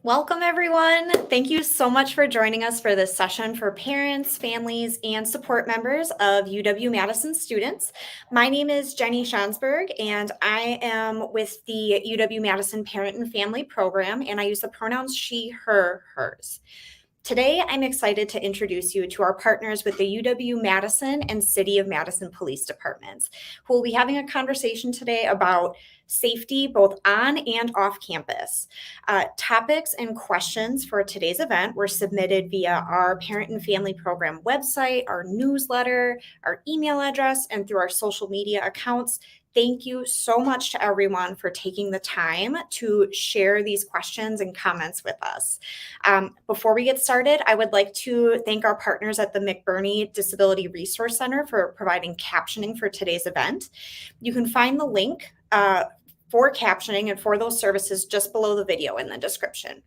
Welcome, everyone. Thank you so much for joining us for this session for parents, families, and support members of UW-Madison students. My name is Jenny Schonsberg, and I am with the UW-Madison Parent and Family Program, and I use the pronouns she, her, hers. Today, I'm excited to introduce you to our partners with the UW-Madison and City of Madison Police Departments, who will be having a conversation today about safety both on and off campus. Topics and questions for today's event were submitted via our Parent and Family Program website, our newsletter, our email address, and through our social media accounts. Thank you so much to everyone for taking the time to share these questions and comments with us. Before we get started, I would like to thank our partners at the McBurney Disability Resource Center for providing captioning for today's event. You can find the link for captioning and for those services just below the video in the description.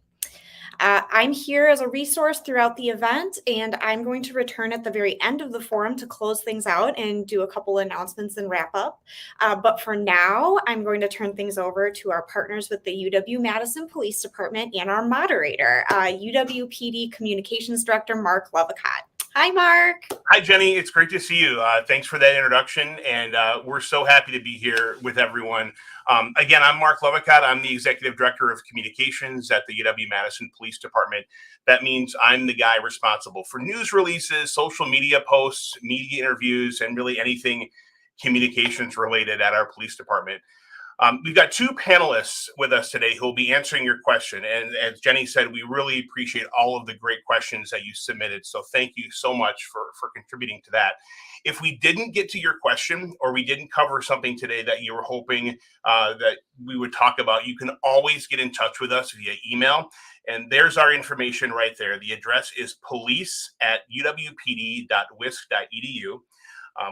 I'm here as a resource throughout the event, and I'm going to return at the very end of the forum to close things out and do a couple announcements and wrap up. But for now, I'm going to turn things over to our partners with the UW-Madison Police Department and our moderator, UW-PD Communications Director, Mark Lovicott. Hi, Mark. Hi, Jenny. It's great to see you. Thanks for that introduction, and we're so happy to be here with everyone. Again, I'm Mark Lovicott. I'm the Executive Director of Communications at the UW-Madison Police Department. That means I'm the guy responsible for news releases, social media posts, media interviews, and really anything communications related at our police department. We've got two panelists with us today who will be answering your question. And as Jenny said, we really appreciate all of the great questions that you submitted. So thank you so much for contributing to that. If we didn't get to your question or we didn't cover something today that you were hoping that we would talk about, you can always get in touch with us via email. And there's our information right there. The address is police@uwpd.wisc.edu.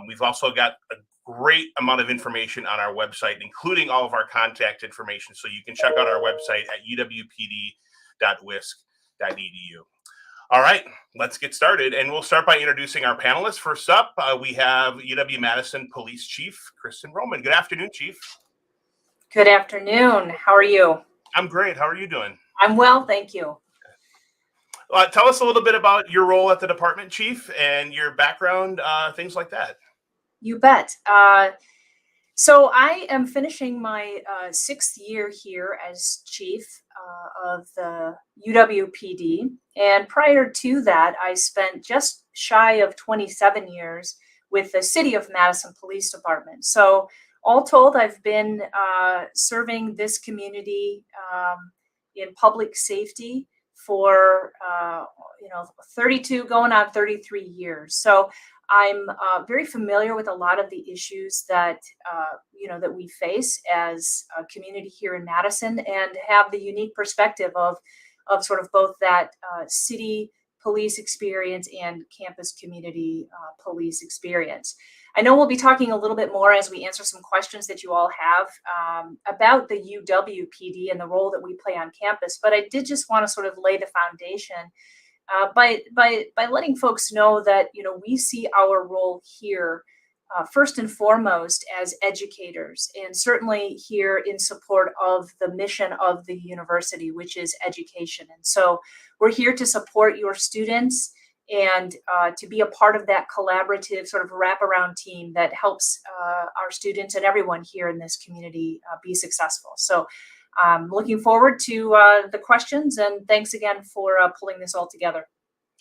We've also got a great amount of information on our website, including all of our contact information. So you can check out our website at uwpd.wisc.edu. All right, let's get started. And we'll start by introducing our panelists. First up, we have UW-Madison Police Chief Kristen Roman. Good afternoon, Chief. Good afternoon. How are you? I'm great. How are you doing? I'm well, thank you. Tell us a little bit about your role at the department, Chief, and your background, things like that. You bet. So I am finishing my 6th year here as chief of the UWPD. And prior to that, I spent just shy of 27 years with the City of Madison Police Department. So all told, I've been serving this community in public safety for 32 going on 33 years. So I'm very familiar with a lot of the issues that that we face as a community here in Madison, and have the unique perspective of sort of both that city police experience and campus community police experience. I know we'll be talking a little bit more as we answer some questions that you all have about the UWPD and the role that we play on campus, but I did just want to sort of lay the foundation by letting folks know that we see our role here first and foremost as educators, and certainly here in support of the mission of the university, which is education. And so we're here to support your students and to be a part of that collaborative sort of wraparound team that helps our students and everyone here in this community be successful. So looking forward to the questions, and thanks again for pulling this all together.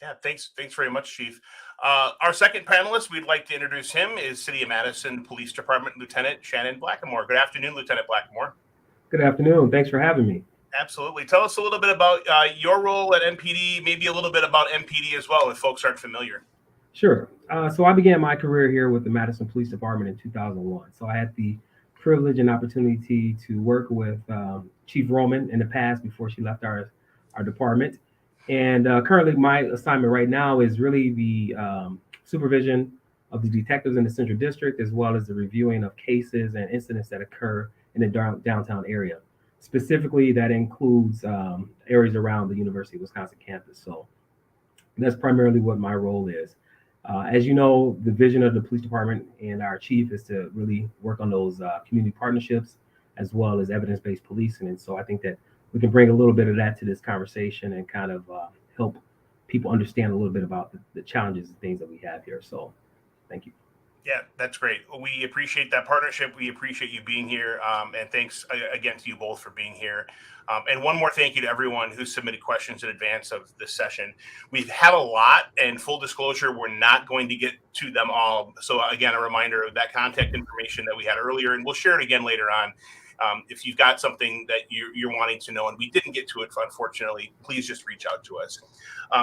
Yeah, thanks very much, Chief. Our second panelist, we'd like to introduce him, is City of Madison Police Department Lieutenant Shannon Blackamore. Good afternoon, Lieutenant Blackamore. Good afternoon. Thanks for having me. Absolutely. Tell us a little bit about your role at MPD, maybe a little bit about MPD as well, if folks aren't familiar. Sure. So I began my career here with the Madison Police Department in 2001. So I had the privilege and opportunity to work with Chief Roman in the past before she left our department. And currently my assignment right now is really the supervision of the detectives in the Central District, as well as the reviewing of cases and incidents that occur in the downtown area. Specifically, that includes areas around the University of Wisconsin campus. So that's primarily what my role is. As you know, the vision of the police department and our chief is to really work on those community partnerships, as well as evidence-based policing. And so I think that we can bring a little bit of that to this conversation and kind of help people understand a little bit about the challenges and things that we have here. So thank you. Yeah, that's great. We appreciate that partnership. We appreciate you being here. And thanks again to you both for being here. And one more thank you to everyone who submitted questions in advance of this session. We've had a lot, and full disclosure, we're not going to get to them all. So again, a reminder of that contact information that we had earlier, and we'll share it again later on. If you've got something that you're wanting to know and we didn't get to it, unfortunately, please just reach out to us.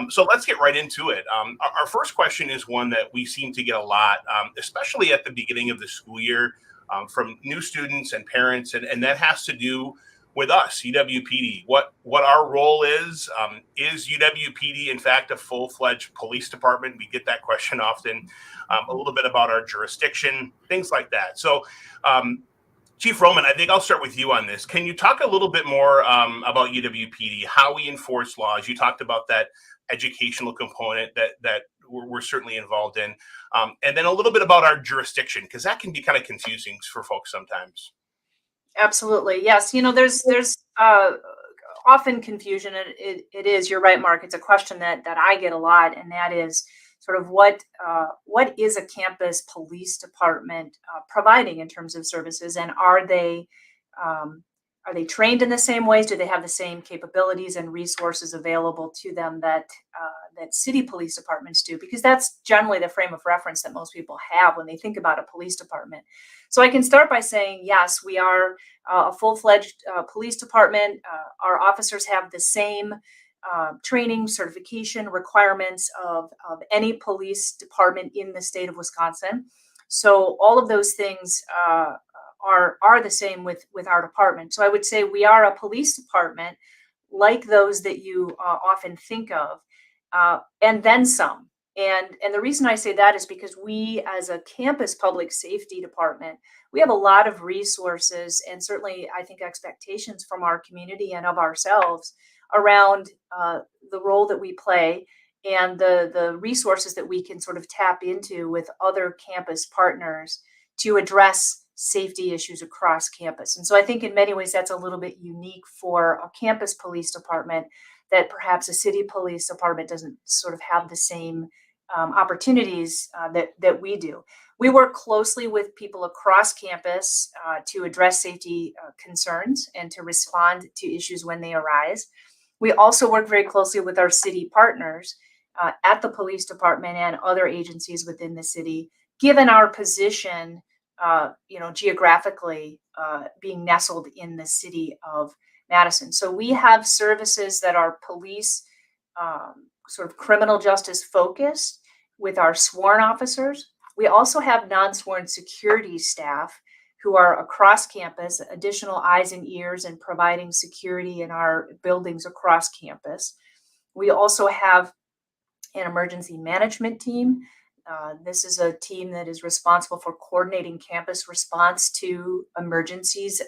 So let's get right into it. Our first question is one that we seem to get a lot, especially at the beginning of the school year, from new students and parents, and that has to do with us, UWPD. What our role is UWPD, in fact, a full-fledged police department? We get that question often. A little bit about our jurisdiction, things like that. So Chief Roman, I think I'll start with you on this. Can you talk a little bit more about UWPD, how we enforce laws? You talked about that educational component that we're certainly involved in, and then a little bit about our jurisdiction, because that can be kind of confusing for folks sometimes. Absolutely. Yes. There's often confusion. It is, you're right, Mark. It's a question that I get a lot, and that is sort of what is a campus police department providing in terms of services, and are they trained in the same ways? Do they have the same capabilities and resources available to them that city police departments do? Because that's generally the frame of reference that most people have when they think about a police department. So I can start by saying, yes, we are a full-fledged police department. Our officers have the same training, certification requirements of any police department in the state of Wisconsin. So all of those things are the same with our department. So I would say we are a police department like those that you often think of, and then some. And the reason I say that is because we, as a campus public safety department, we have a lot of resources and certainly, I think, expectations from our community and of ourselves around the role that we play and the resources that we can sort of tap into with other campus partners to address safety issues across campus. And so I think in many ways that's a little bit unique for a campus police department, that perhaps a city police department doesn't sort of have the same opportunities that we do. We work closely with people across campus to address safety concerns and to respond to issues when they arise. We also work very closely with our city partners at the police department and other agencies within the city, given our position, geographically being nestled in the city of Madison. So we have services that are police, sort of criminal justice focused with our sworn officers. We also have non-sworn security staff who are across campus, additional eyes and ears and providing security in our buildings across campus. We also have an emergency management team. This is a team that is responsible for coordinating campus response to emergencies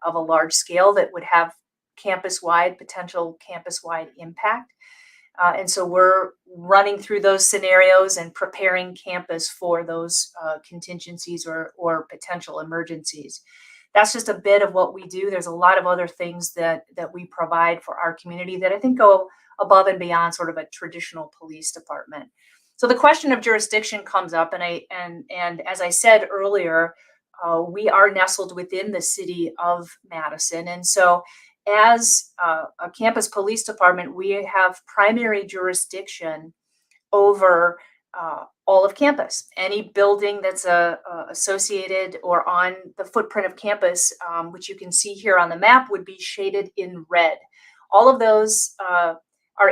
of a large scale that would have potential campus-wide impact. And so we're running through those scenarios and preparing campus for those contingencies or potential emergencies. That's just a bit of what we do. There's a lot of other things that we provide for our community that I think go above and beyond sort of a traditional police department. So the question of jurisdiction comes up, and as I said earlier, we are nestled within the city of Madison, and so as a campus police department, we have primary jurisdiction over all of campus. Any building that's associated or on the footprint of campus, which you can see here on the map, would be shaded in red. All of those are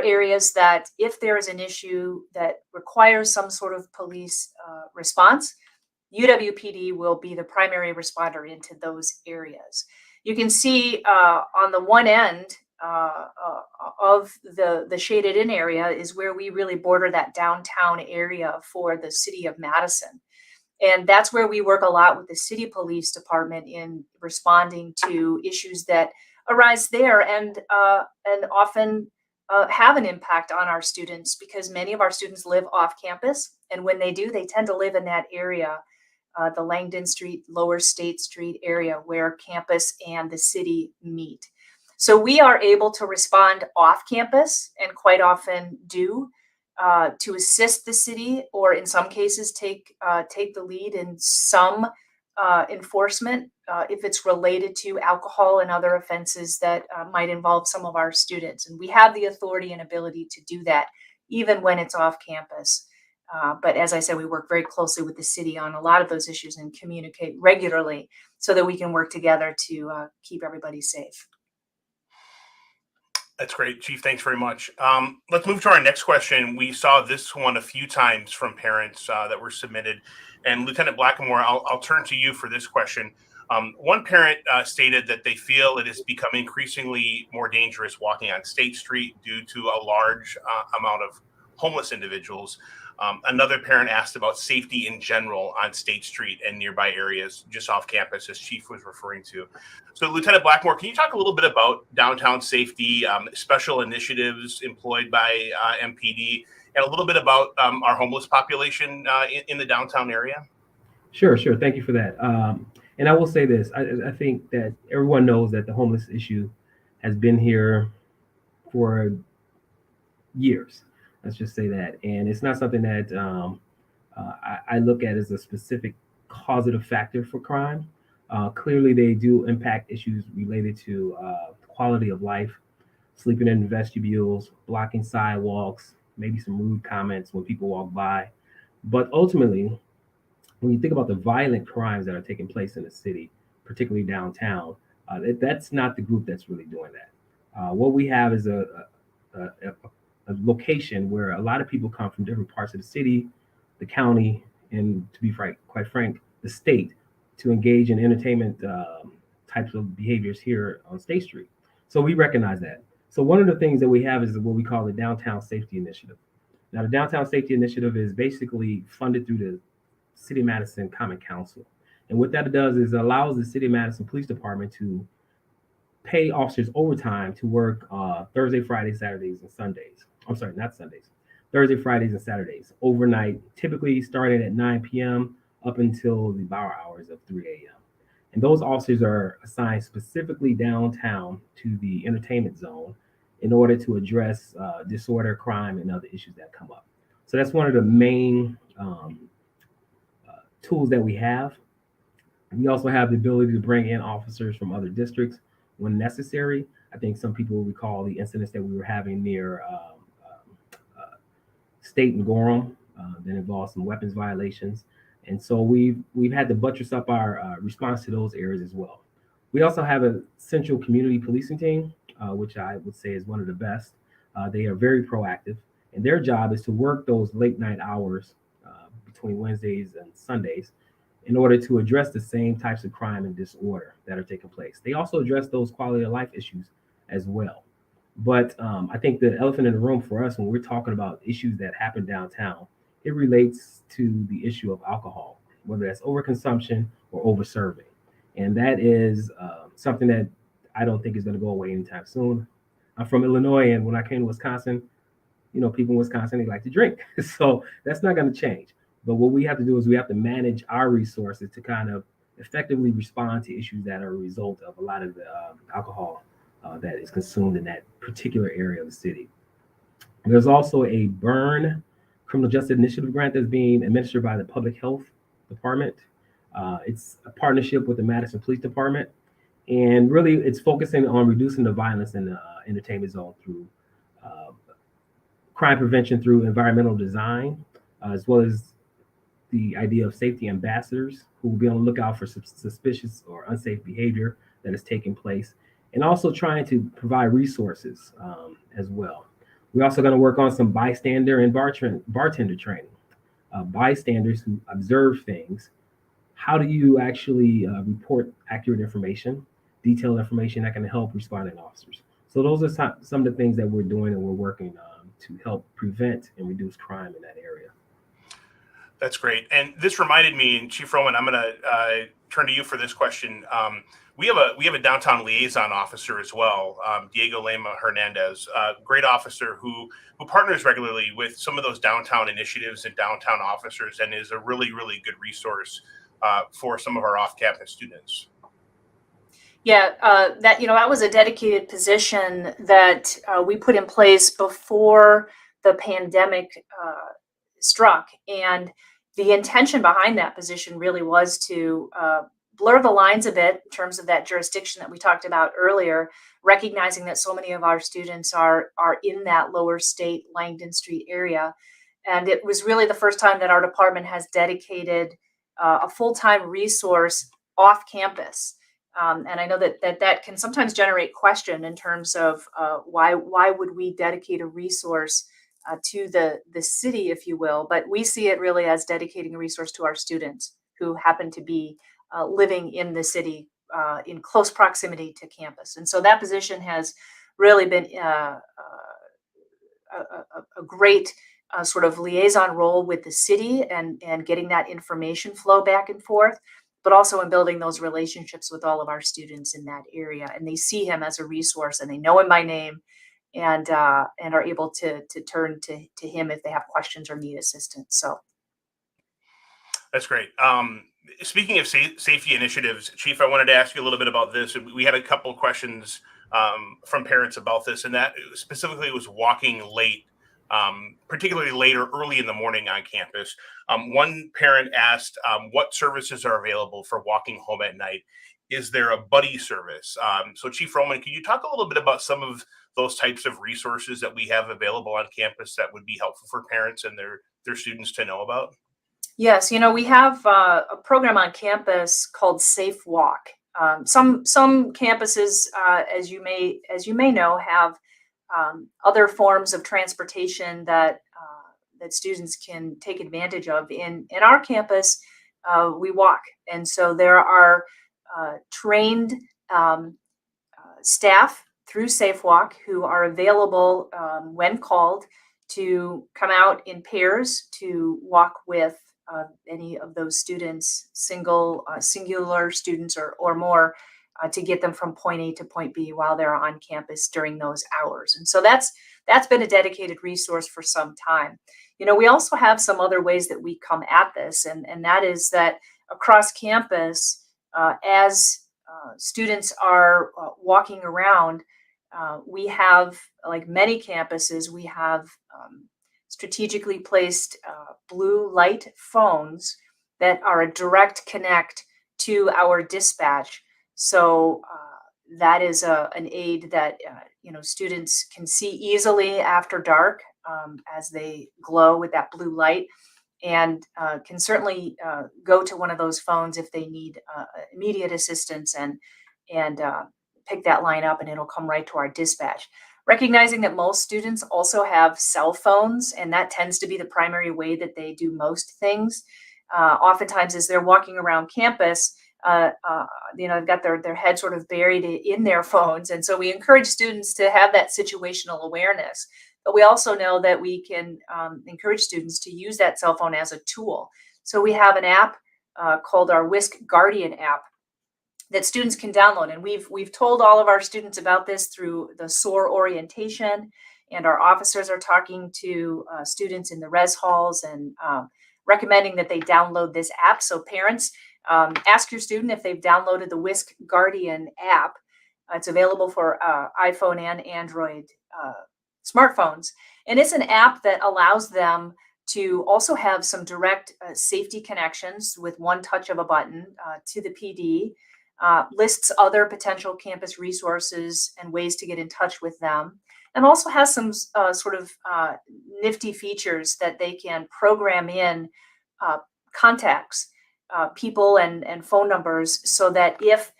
areas that if there is an issue that requires some sort of police response, UWPD will be the primary responder into those areas. You can see on the one end of the shaded in area is where we really border that downtown area for the city of Madison. And that's where we work a lot with the city police department in responding to issues that arise there and often have an impact on our students, because many of our students live off campus. And when they do, they tend to live in that area, the Langdon Street, Lower State Street area where campus and the city meet. So we are able to respond off campus, and quite often do, to assist the city, or in some cases take the lead in some enforcement if it's related to alcohol and other offenses that might involve some of our students. And we have the authority and ability to do that even when it's off campus. But as I said, we work very closely with the city on a lot of those issues and communicate regularly so that we can work together to keep everybody safe. That's great, Chief. Thanks very much. Let's move to our next question. We saw this one a few times from parents that were submitted. And Lieutenant Blackamore, I'll turn to you for this question. One parent stated that they feel it has become increasingly more dangerous walking on State Street due to a large amount of homeless individuals. Another parent asked about safety in general on State Street and nearby areas just off campus, as Chief was referring to. So, Lieutenant Blackmore, can you talk a little bit about downtown safety, special initiatives employed by MPD, and a little bit about our homeless population in the downtown area? Sure. Thank you for that. And I will say this, I think that everyone knows that the homeless issue has been here for years. Let's just say that. And it's not something that I look at as a specific causative factor for crime. Clearly, they do impact issues related to quality of life, sleeping in vestibules, blocking sidewalks, maybe some rude comments when people walk by. But ultimately, when you think about the violent crimes that are taking place in the city, particularly downtown, that's not the group that's really doing that. What we have is a location where a lot of people come from different parts of the city, the county, and to be quite frank, the state, to engage in entertainment types of behaviors here on State Street. So we recognize that. So one of the things that we have is what we call the Downtown Safety Initiative. Now, the Downtown Safety Initiative is basically funded through the City of Madison Common Council. And what that does is allows the City of Madison Police Department to pay officers overtime to work Thursday, Fridays, Saturdays, and Sundays. I'm sorry, not Sundays. Thursday, Fridays, and Saturdays, overnight, typically starting at 9 p.m. up until the bar hours of 3 a.m. And those officers are assigned specifically downtown to the entertainment zone in order to address disorder, crime, and other issues that come up. So that's one of the main tools that we have. We also have the ability to bring in officers from other districts when necessary. I think some people recall the incidents that we were having near State and Gorham that involved some weapons violations. And so we've had to buttress up our response to those areas as well. We also have a central community policing team, which I would say is one of the best. They are very proactive, and their job is to work those late night hours between Wednesdays and Sundays in order to address the same types of crime and disorder that are taking place. They also address those quality of life issues as well. But I think the elephant in the room for us when we're talking about issues that happen downtown, it relates to the issue of alcohol, whether that's overconsumption or overserving. And that is something that I don't think is going to go away anytime soon. I'm from Illinois, and when I came to Wisconsin, people in Wisconsin, they like to drink. So that's not going to change. But what we have to do is we have to manage our resources to kind of effectively respond to issues that are a result of a lot of the alcohol that is consumed in that particular area of the city. There's also a BURN criminal justice initiative grant that's being administered by the Public Health Department. It's a partnership with the Madison Police Department. And really, it's focusing on reducing the violence in the entertainment zone through crime prevention through environmental design, as well as the idea of safety ambassadors who will be on the lookout for suspicious or unsafe behavior that is taking place, and also trying to provide resources as well. We're also going to work on some bystander and bartender training. Bystanders who observe things. How do you actually report accurate information, detailed information that can help responding officers? So those are some of the things that we're doing and we're working to help prevent and reduce crime in that area. That's great. And this reminded me, and Chief Rowan, I'm going to turn to you for this question. We have a downtown liaison officer as well, Diego Lema Hernandez, great officer who partners regularly with some of those downtown initiatives and downtown officers, and is a really, really good resource for some of our off-campus students. Yeah, that was a dedicated position that we put in place before the pandemic struck, and the intention behind that position really was to blur the lines a bit in terms of that jurisdiction that we talked about earlier, recognizing that so many of our students are in that lower state Langdon Street area, and it was really the first time that our department has dedicated a full-time resource off campus. And I know that can sometimes generate question in terms of why would we dedicate a resource to the city, if you will. But we see it really as dedicating a resource to our students who happen to be living in the city in close proximity to campus. And so that position has really been a great sort of liaison role with the city and getting that information flow back and forth, but also in building those relationships with all of our students in that area. And they see him as a resource, and they know him by name, and are able to turn to him if they have questions or need assistance. So That's great. Speaking of safety initiatives, Chief, I wanted to ask you a little bit about this. We had a couple of questions from parents about this, and that specifically was walking late, particularly late or early in the morning on campus. One parent asked what services are available for walking home at night. Is there a buddy service? So Chief Roman, can you talk a little bit about some of those types of resources that we have available on campus that would be helpful for parents and their students to know about? yes, we have a program on campus called Safe Walk. Some campuses, as you may know, have other forms of transportation that students can take advantage of. In our campus, we walk, and so there are trained staff through Safe Walk who are available when called to come out in pairs to walk with any of those students, singular students or more, to get them from point A to point B while they're on campus during those hours. And so that's been a dedicated resource for some time. We also have some other ways that we come at this, and that is that across campus, as students are walking around, we have, like many campuses, we have strategically placed blue light phones that are a direct connect to our dispatch. So that is an aid that students can see easily after dark as they glow with that blue light, and can certainly go to one of those phones if they need immediate assistance and pick that line up, and it'll come right to our dispatch. Recognizing that most students also have cell phones, and that tends to be the primary way that they do most things. Oftentimes, as they're walking around campus, they've got their head sort of buried in their phones. And so we encourage students to have that situational awareness. But we also know that we can encourage students to use that cell phone as a tool. So we have an app called our Whisk Guardian app that students can download. And we've told all of our students about this through the SOAR orientation, and our officers are talking to students in the res halls and recommending that they download this app. So parents, ask your student if they've downloaded the Whisk Guardian app. It's available for iPhone and Android smartphones. And it's an app that allows them to also have some direct safety connections with one touch of a button to the PD, lists other potential campus resources and ways to get in touch with them, and also has some sort of nifty features that they can program in contacts, people and phone numbers, so that if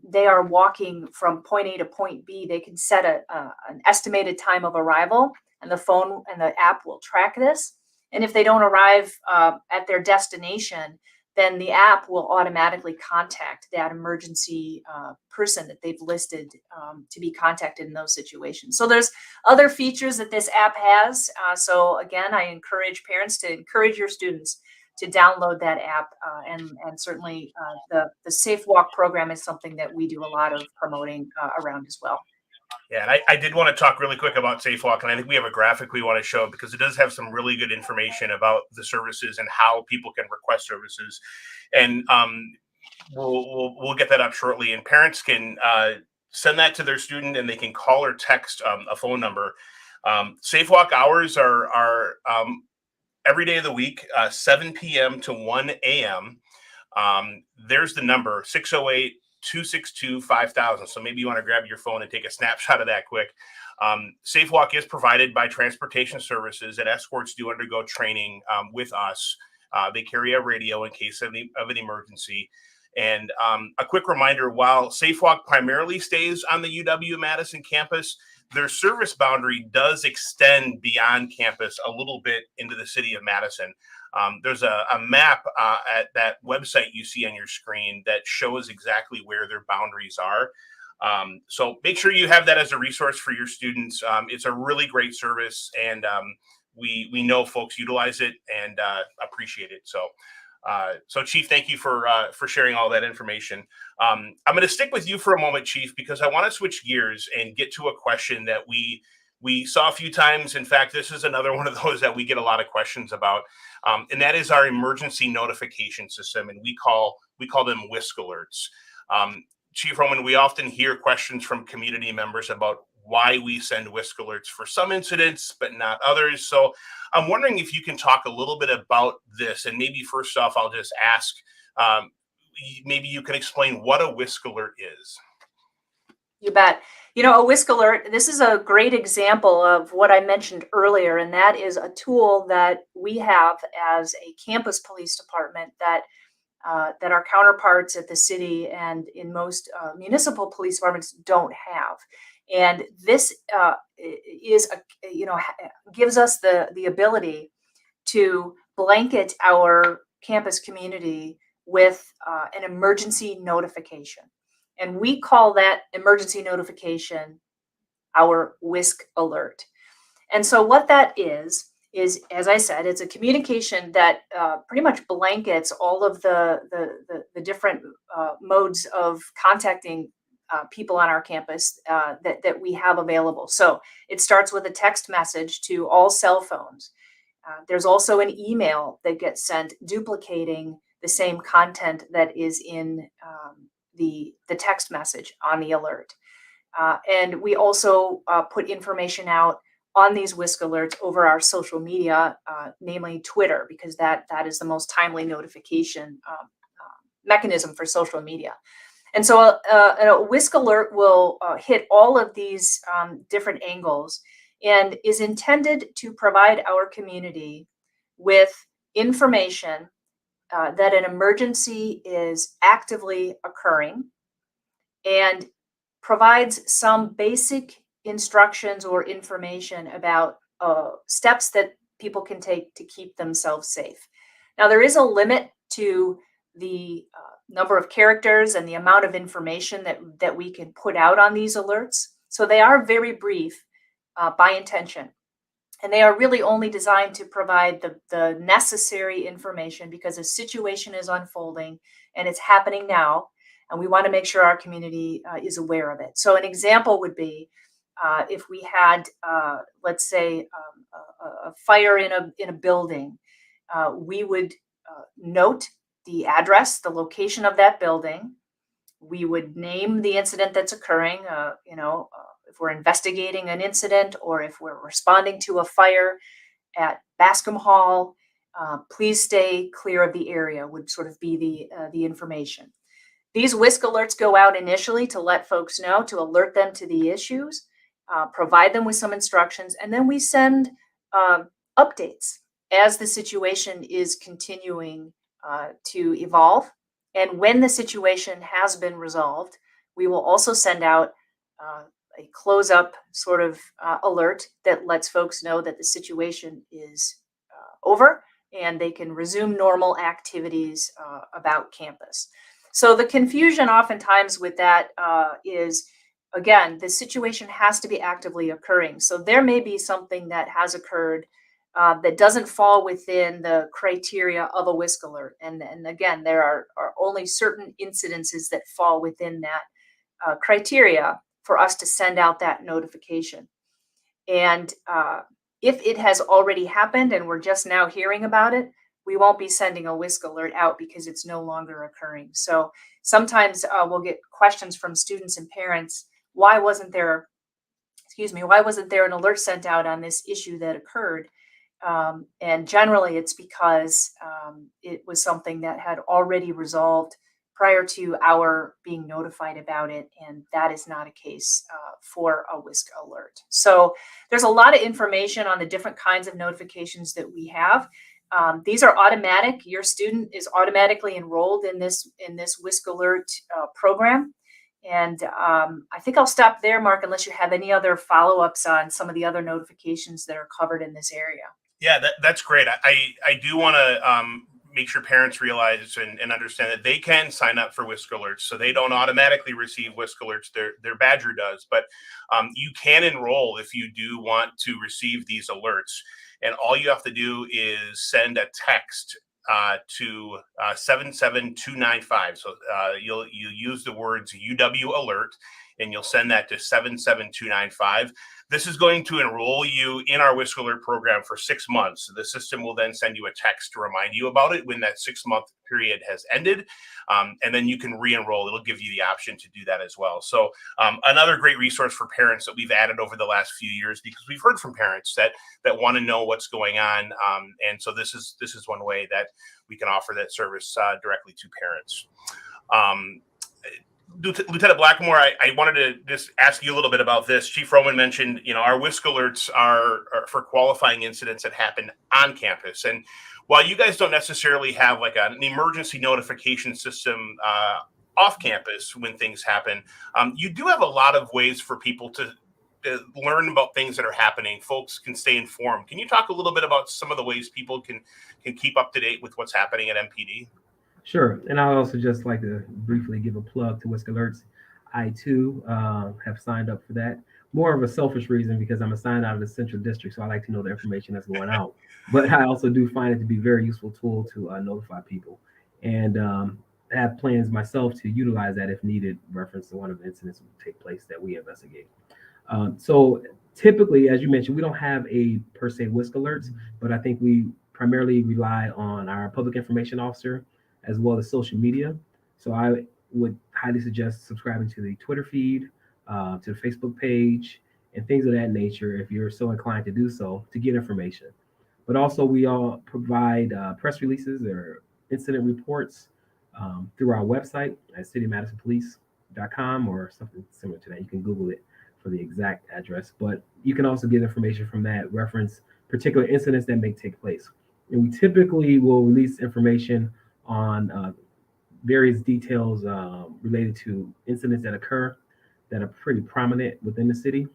they are walking from point A to point B, they can set an estimated time of arrival, and the phone and the app will track this. And if they don't arrive at their destination, then the app will automatically contact that emergency person that they've listed to be contacted in those situations. So there's other features that this app has. So again, I encourage parents to encourage your students to download that app, and certainly the Safe Walk program is something that we do a lot of promoting around as well. Yeah, and I did want to talk really quick about Safe Walk, and I think we have a graphic we want to show because it does have some really good information about the services and how people can request services. And We'll get that up shortly, and parents can send that to their student, and they can call or text a phone number. Safe walk hours are every day of the week, 7 p.m. to 1 a.m. There's the number, 608-262-5000. So maybe you want to grab your phone and take a snapshot of that quick. Safe walk is provided by transportation services, and escorts do undergo training with us. They carry a radio in case of an emergency. And a quick reminder, while Safe Walk primarily stays on the UW-Madison campus, their service boundary does extend beyond campus a little bit into the city of Madison. There's a map at that website you see on your screen that shows exactly where their boundaries are. So make sure you have that as a resource for your students. It's a really great service, and we know folks utilize it and appreciate it. So Chief, thank you for sharing all that information. I'm going to stick with you for a moment, Chief, because I want to switch gears and get to a question that we saw a few times. In fact, this is another one of those that we get a lot of questions about, and that is our emergency notification system, and we call them WISC alerts. Chief Roman, we often hear questions from community members about why we send WISC alerts for some incidents, but not others. So I'm wondering if you can talk a little bit about this. And maybe first off, I'll just ask, maybe you can explain what a WISC alert is. You bet. You know, a WISC alert, this is a great example of what I mentioned earlier, and that is a tool that we have as a campus police department that our counterparts at the city and in most municipal police departments don't have. And this gives us the ability to blanket our campus community with an emergency notification. And we call that emergency notification our WISC alert. And so what that is, as I said, it's a communication that pretty much blankets all of the different modes of contacting people on our campus that we have available. So it starts with a text message to all cell phones. There's also an email that gets sent duplicating the same content that is in the text message on the alert. And we also put information out on these WISC alerts over our social media, namely Twitter, because that is the most timely notification mechanism for social media. And so a WISC alert will hit all of these different angles and is intended to provide our community with information that an emergency is actively occurring and provides some basic instructions or information about steps that people can take to keep themselves safe. Now, there is a limit to the number of characters and the amount of information that we can put out on these alerts. So they are very brief by intention. And they are really only designed to provide the necessary information because a situation is unfolding and it's happening now. And we want to make sure our community is aware of it. So an example would be if we had, let's say, a fire in a building, we would note the address, the location of that building. We would name the incident that's occurring, if we're investigating an incident or if we're responding to a fire at Bascom Hall, please stay clear of the area would sort of be the information. These WISC alerts go out initially to let folks know, to alert them to the issues, provide them with some instructions, and then we send updates as the situation is continuing to evolve. And when the situation has been resolved, we will also send out a close-up sort of alert that lets folks know that the situation is over and they can resume normal activities about campus. So the confusion oftentimes with that is, again, the situation has to be actively occurring. So there may be something that has occurred that doesn't fall within the criteria of a WISC alert. And again, there are only certain incidences that fall within that criteria for us to send out that notification. And if it has already happened and we're just now hearing about it, we won't be sending a whisk alert out because it's no longer occurring. So sometimes we'll get questions from students and parents, why wasn't there an alert sent out on this issue that occurred? And generally it's because it was something that had already resolved prior to our being notified about it, and that is not a case for a whisk alert. So there's a lot of information on the different kinds of notifications that we have. These are automatic. Your student is automatically enrolled in this whisk alert program. And I think I'll stop there, Mark, unless you have any other follow-ups on some of the other notifications that are covered in this area. Yeah, that's great. I do want to make sure parents realize and understand that they can sign up for whisk alerts, so they don't automatically receive whisk alerts. Their Badger does, but you can enroll if you do want to receive these alerts. And all you have to do is send a text to 77295. So you'll use the words UW alert, and you'll send that to 77295. This is going to enroll you in our Whisk Alert program for 6 months. The system will then send you a text to remind you about it when that 6-month period has ended. And then you can re-enroll. It'll give you the option to do that as well. So another great resource for parents that we've added over the last few years, because we've heard from parents that want to know what's going on. And so this is one way that we can offer that service directly to parents. Lieutenant Blackmore, I wanted to just ask you a little bit about this. Chief Roman mentioned, our whisk alerts are for qualifying incidents that happen on campus. And while you guys don't necessarily have like an emergency notification system off campus when things happen, you do have a lot of ways for people to learn about things that are happening. Folks can stay informed. Can you talk a little bit about some of the ways people can keep up to date with what's happening at MPD? Sure. And I would also just like to briefly give a plug to Whisk Alerts. I too have signed up for that. More of a selfish reason because I'm assigned out of the Central District, so I like to know the information that's going out. But I also do find it to be a very useful tool to notify people, and have plans myself to utilize that if needed. Reference to one of the incidents that will take place that we investigate. So typically, as you mentioned, we don't have a per se Whisk Alerts, but I think we primarily rely on our public information officer as well as social media. So I would highly suggest subscribing to the Twitter feed, to the Facebook page, and things of that nature if you're so inclined to do so to get information. But also we all provide press releases or incident reports through our website at cityofmadisonpolice.com or something similar to that. You can Google it for the exact address, but you can also get information from that, reference particular incidents that may take place. And we typically will release information on various details related to incidents that occur that are pretty prominent within the city.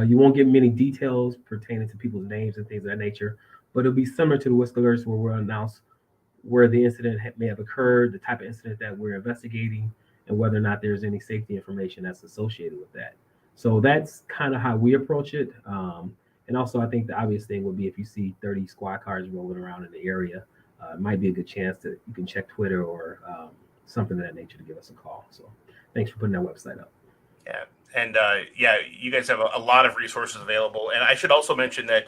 You won't get many details pertaining to people's names and things of that nature, but it'll be similar to the Whisk Alerts where we'll announce where the incident may have occurred, the type of incident that we're investigating, and whether or not there's any safety information that's associated with that. So that's kind of how we approach it. And also I think the obvious thing would be if you see 30 squad cars rolling around in the area, it might be a good chance that you can check Twitter or something of that nature to give us a call. So thanks for putting that website up. Yeah. And you guys have a lot of resources available. And I should also mention that,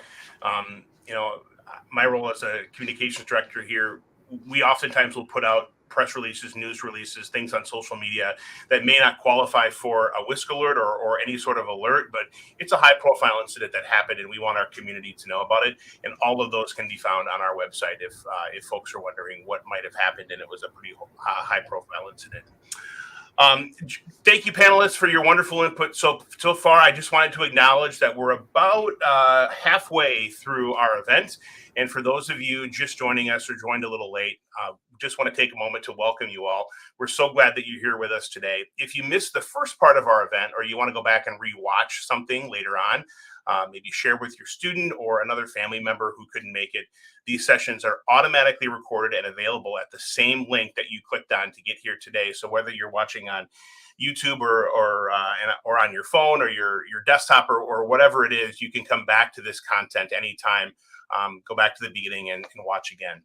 my role as a communications director here, we oftentimes will put out press releases, news releases, things on social media that may not qualify for a whisk alert or any sort of alert, but it's a high profile incident that happened and we want our community to know about it. And all of those can be found on our website if folks are wondering what might have happened and it was a pretty high profile incident. Thank you, panelists, for your wonderful input so far. I just wanted to acknowledge that we're about halfway through our event. And for those of you just joining us or joined a little late, just want to take a moment to welcome you all. We're so glad that you're here with us today. If you missed the first part of our event or you want to go back and rewatch something later on, maybe share with your student or another family member who couldn't make it, these sessions are automatically recorded and available at the same link that you clicked on to get here today. So whether you're watching on YouTube or on your phone or your desktop or whatever it is, you can come back to this content anytime. Go back to the beginning and watch again.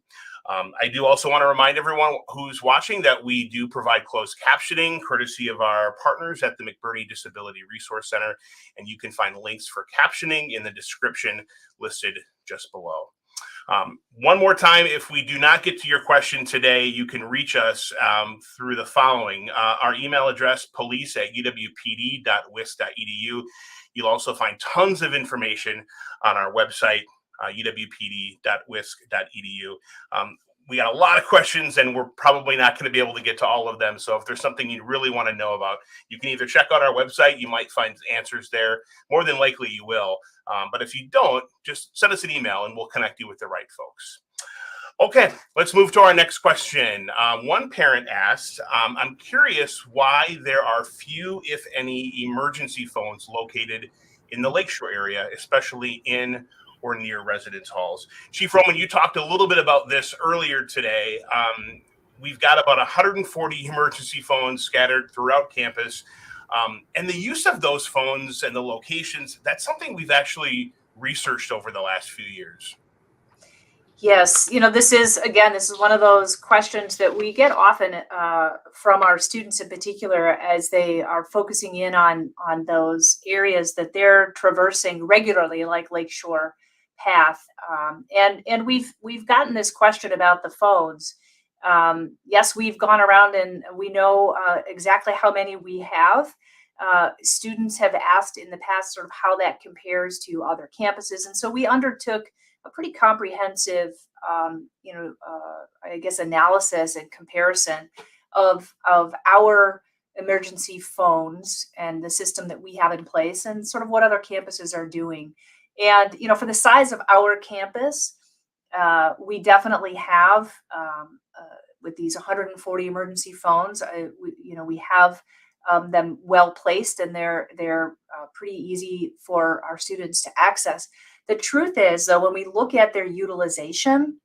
I do also want to remind everyone who's watching that we do provide closed captioning courtesy of our partners at the McBurney Disability Resource Center, and you can find links for captioning in the description listed just below. One more time, if we do not get to your question today, you can reach us through the following. Our email address, police@uwpd.wisc.edu. You'll also find tons of information on our website, uwpd.wisc.edu. We got a lot of questions, and we're probably not going to be able to get to all of them. So if there's something you really want to know about, you can either check out our website. You might find answers there. More than likely you will. But if you don't, just send us an email and we'll connect you with the right folks. Okay, let's move to our next question. One parent asked, I'm curious why there are few, if any, emergency phones located in the Lakeshore area, especially in or near residence halls. Chief Roman, you talked a little bit about this earlier today. We've got about 140 emergency phones scattered throughout campus. And the use of those phones and the locations, that's something we've actually researched over the last few years. Yes, this is one of those questions that we get often from our students in particular as they are focusing in on those areas that they're traversing regularly, like Lakeshore Path. And we've gotten this question about the phones. Yes, we've gone around and we know exactly how many we have. Students have asked in the past sort of how that compares to other campuses. And so we undertook a pretty comprehensive, analysis and comparison of our emergency phones and the system that we have in place and sort of what other campuses are doing. And, for the size of our campus, we definitely have, with these 140 emergency phones, we have them well placed, and they're pretty easy for our students to access. The truth is, though, when we look at their utilization,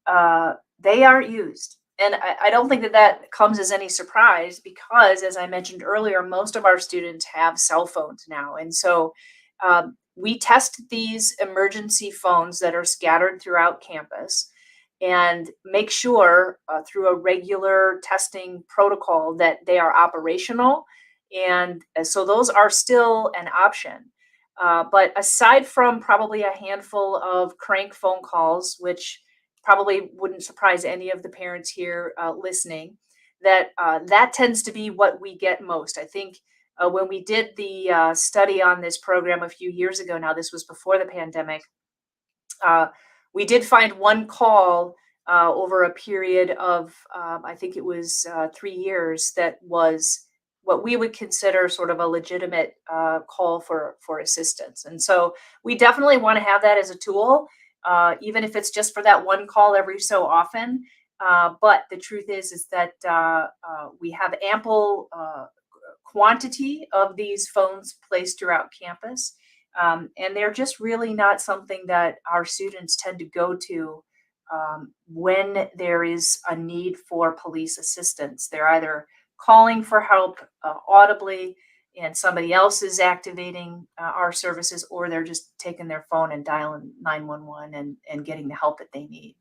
they aren't used. And I don't think that comes as any surprise because, as I mentioned earlier, most of our students have cell phones now. And so we test these emergency phones that are scattered throughout campus and make sure through a regular testing protocol that they are operational. And so those are still an option. But aside from probably a handful of crank phone calls, which probably wouldn't surprise any of the parents here listening, that tends to be what we get most. I think when we did the study on this program a few years ago, now this was before the pandemic, we did find one call over a period of, I think it was 3 years, that was what we would consider sort of a legitimate call for assistance. And so we definitely want to have that as a tool, even if it's just for that one call every so often. But the truth is that we have ample quantity of these phones placed throughout campus. And they're just really not something that our students tend to go to when there is a need for police assistance. They're either calling for help audibly and somebody else is activating our services, or they're just taking their phone and dialing 911 and getting the help that they need.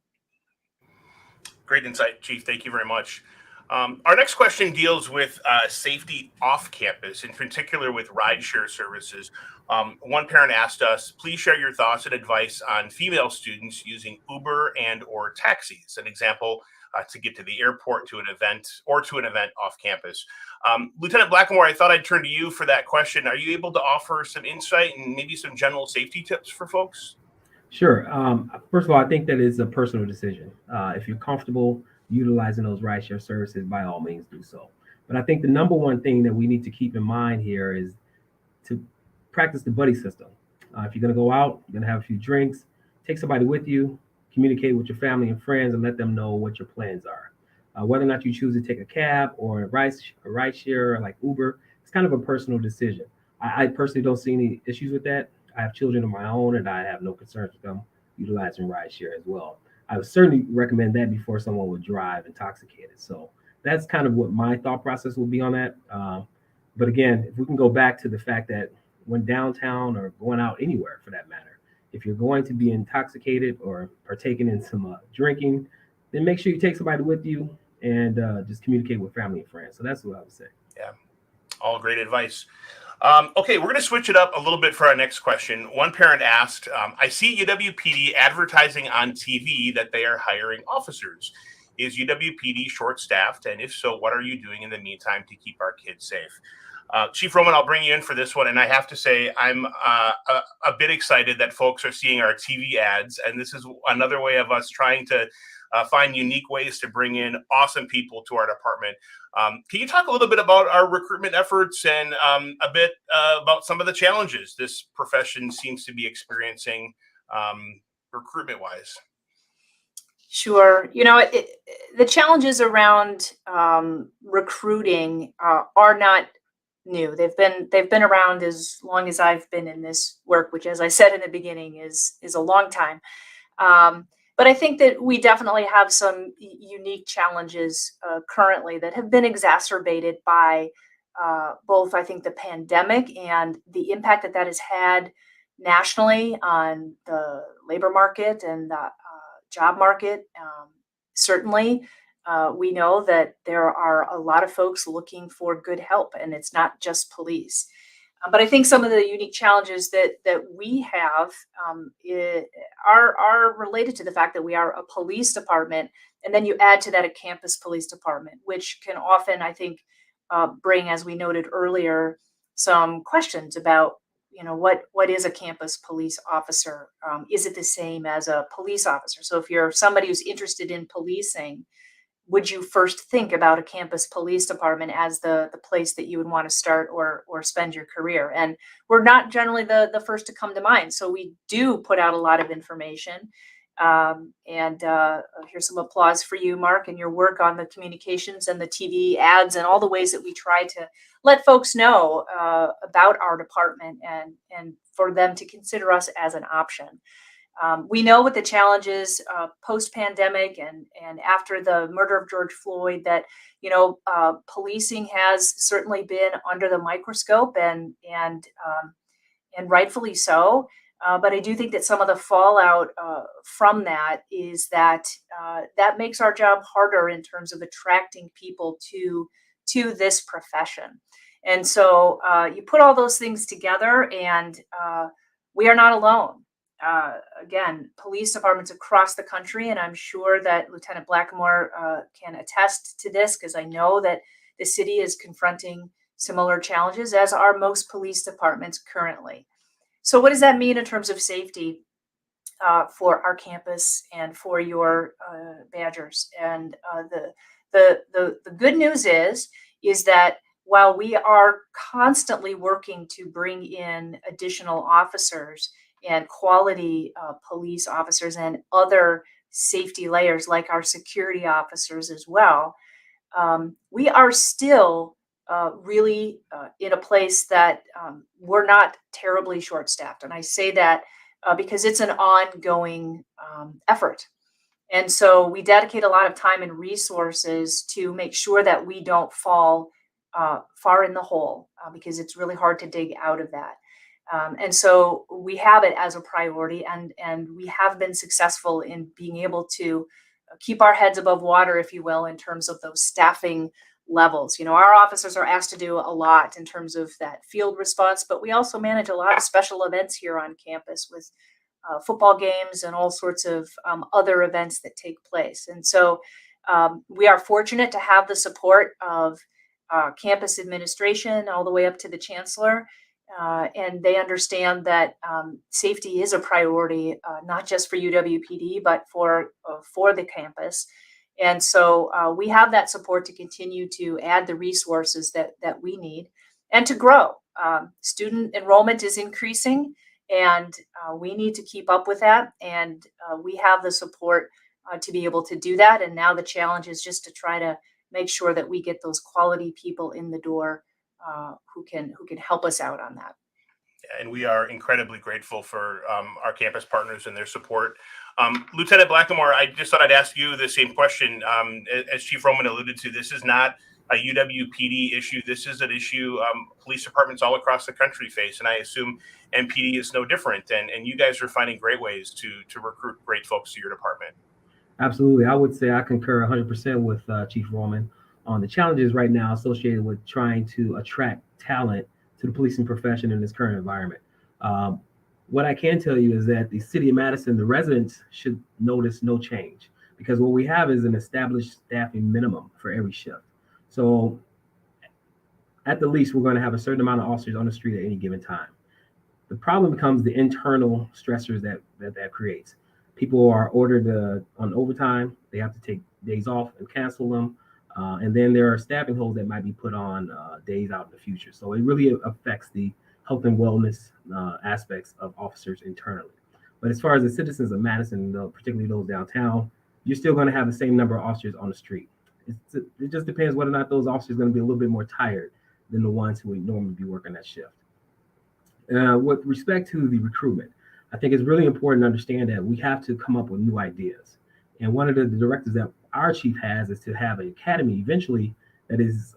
Great insight, Chief. Thank you very much. Our next question deals with safety off campus, in particular with rideshare services. One parent asked us, please share your thoughts and advice on female students using Uber and or taxis, an example to get to the airport, to an event off campus. Lieutenant Blackamore, I thought I'd turn to you for that question. Are you able to offer some insight and maybe some general safety tips for folks? Sure. First of all, I think that is a personal decision. If you're comfortable utilizing those rideshare services, by all means do so. But I think the number one thing that we need to keep in mind here is to practice the buddy system. If you're going to go out, you're going to have a few drinks, take somebody with you, communicate with your family and friends, and let them know what your plans are. Whether or not you choose to take a cab or a rideshare like Uber, it's kind of a personal decision. I personally don't see any issues with that. I have children of my own, and I have no concerns with them utilizing rideshare as well. I would certainly recommend that before someone would drive intoxicated. So that's kind of what my thought process will be on that. But again, if we can go back to the fact that when downtown or going out anywhere for that matter, if you're going to be intoxicated or partaking in some drinking, then make sure you take somebody with you and just communicate with family and friends. So that's what I would say. Yeah, all great advice. Okay, we're going to switch it up a little bit for our next question. One parent asked, I see UWPD advertising on TV that they are hiring officers. Is UWPD short-staffed? And if so, what are you doing in the meantime to keep our kids safe? Chief Roman, I'll bring you in for this one. And I have to say, I'm a bit excited that folks are seeing our TV ads. And this is another way of us trying to find unique ways to bring in awesome people to our department. Can you talk a little bit about our recruitment efforts and a bit about some of the challenges this profession seems to be experiencing recruitment-wise? Sure. The challenges around recruiting are not new. They've been around as long as I've been in this work, which, as I said in the beginning, is a long time. But I think that we definitely have some unique challenges currently that have been exacerbated by both, I think, the pandemic and the impact that has had nationally on the labor market and the job market. Certainly, we know that there are a lot of folks looking for good help, and it's not just police. But I think some of the unique challenges that we have are related to the fact that we are a police department, and then you add to that a campus police department, which can often, I think, bring, as we noted earlier, some questions about what is a campus police officer? Is it the same as a police officer? So if you're somebody who's interested in policing, would you first think about a campus police department as the place that you would want to start or spend your career? And we're not generally the first to come to mind. So we do put out a lot of information. And here's some applause for you, Mark, and your work on the communications and the TV ads and all the ways that we try to let folks know about our department and for them to consider us as an option. We know what the challenges post-pandemic and after the murder of George Floyd that policing has certainly been under the microscope and rightfully so. But I do think that some of the fallout from that is that that makes our job harder in terms of attracting people to this profession. And so you put all those things together, and we are not alone. Again, police departments across the country, and I'm sure that Lieutenant Blackamore can attest to this because I know that the city is confronting similar challenges, as are most police departments currently. So what does that mean in terms of safety for our campus and for your Badgers? And the good news is that while we are constantly working to bring in additional officers and quality police officers and other safety layers like our security officers as well, we are still really in a place that we're not terribly short-staffed. And I say that because it's an ongoing effort. And so we dedicate a lot of time and resources to make sure that we don't fall far in the hole because it's really hard to dig out of that. And so we have it as a priority, and we have been successful in being able to keep our heads above water, if you will, in terms of those staffing levels. Our officers are asked to do a lot in terms of that field response, but we also manage a lot of special events here on campus with football games and all sorts of other events that take place. And so we are fortunate to have the support of campus administration all the way up to the chancellor. And they understand that safety is a priority, not just for UWPD, but for the campus. And so we have that support to continue to add the resources that we need and to grow. Student enrollment is increasing, and we need to keep up with that. And we have the support to be able to do that. And now the challenge is just to try to make sure that we get those quality people in the door who can help us out on that. And we are incredibly grateful for our campus partners and their support. Lieutenant Blackamore, I just thought I'd ask you the same question. As Chief Roman alluded to, this is not a UWPD issue. This is an issue police departments all across the country face, and I assume MPD is no different. And you guys are finding great ways to recruit great folks to your department. Absolutely. I would say I concur 100% with Chief Roman on the challenges right now associated with trying to attract talent to the policing profession in this current environment. What I can tell you is that the city of Madison, the residents should notice no change, because what we have is an established staffing minimum for every shift. So at the least, we're going to have a certain amount of officers on the street at any given time. The problem becomes the internal stressors that creates. People are ordered on overtime. They have to take days off and cancel them. And then there are staffing holes that might be put on days out in the future. So it really affects the health and wellness aspects of officers internally. But as far as the citizens of Madison, particularly those downtown, you're still going to have the same number of officers on the street. It just depends whether or not those officers are going to be a little bit more tired than the ones who would normally be working that shift. With respect to the recruitment, I think it's really important to understand that we have to come up with new ideas. And one of the directives that our chief has is to have an academy eventually that is